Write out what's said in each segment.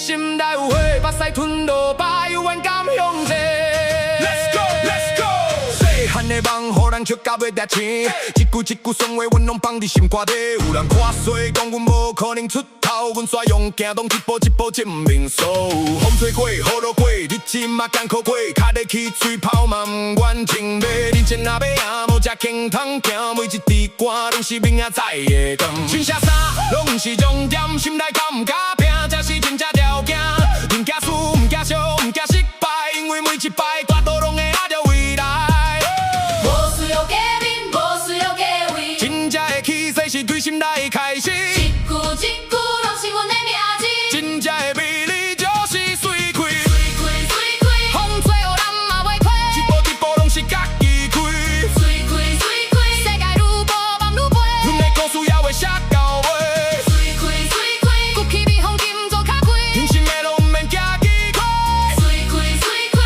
心内有火，目屎吞落巴，有冤敢向前。Let's go, let's go。细汉的梦，予咱捡到要抓青，一句一句酸话，阮拢放伫心肝底。有人看衰，讲阮无可能出头，阮煞用行动一步一步证明所有。风吹过，雨落过，日子嘛艰苦过，脚得起嘴泡嘛不愿停马。人生若要赢，无食轻通行，每一滴汗拢是明仔载的光。穿啥衫，拢是重点，心内敢唔敢拼，才是真正条件。唔惊输，唔惊笑，唔惊失败，因为每一摆大道拢会压着未来。无需要假面，无需要假位，真正的气势是对心内开始。一句一句拢是阮的名字。真正的魅力就是水开，水开，风吹予咱嘛袂亏。一步一步拢是家己开。水开，世界愈步梦愈飞。阮的故事也会写到尾。水开，骨气比黄金做较贵。人生的路毋免惊机开。水开，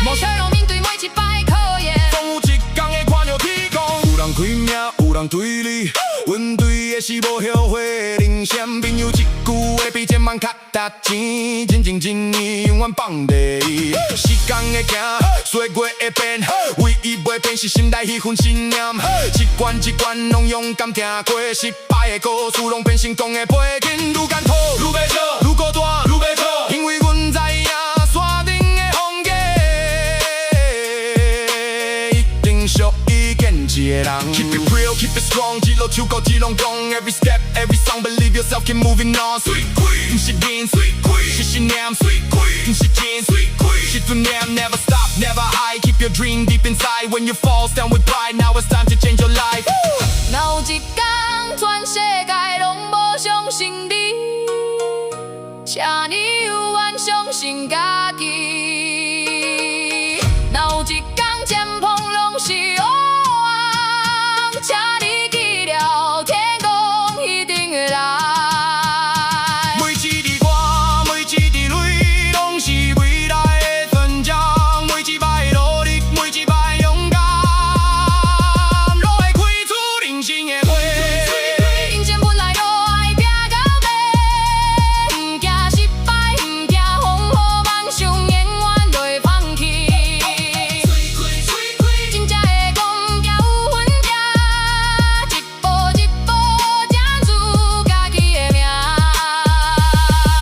无想要面对每一摆考验。总有一天会看到天光。有人开命，有人对你，阮对的是无后悔的人生。朋友一句话比10万较值钱，真情真意永远放第一。时间会行，岁月会变，唯一袂变是心内迄份信念。一关一关拢勇敢行过，失败的故事拢变成功的背景。愈艰苦愈要笑，愈孤单愈要吵，因为阮知影山顶的风景一定属于坚持的人。Keep it real, keep it strong， 一路手到一路讲。Every step, every song, believe yourself, keep moving on。水开，不是变水开，是信念。水开，不是钱。水开，是尊严。Never stop, never hide, keep your dream deep inside. When you fall, stand with pride. Now it's time to change your life。若有一天全世界拢无相信你，请你永远相信家。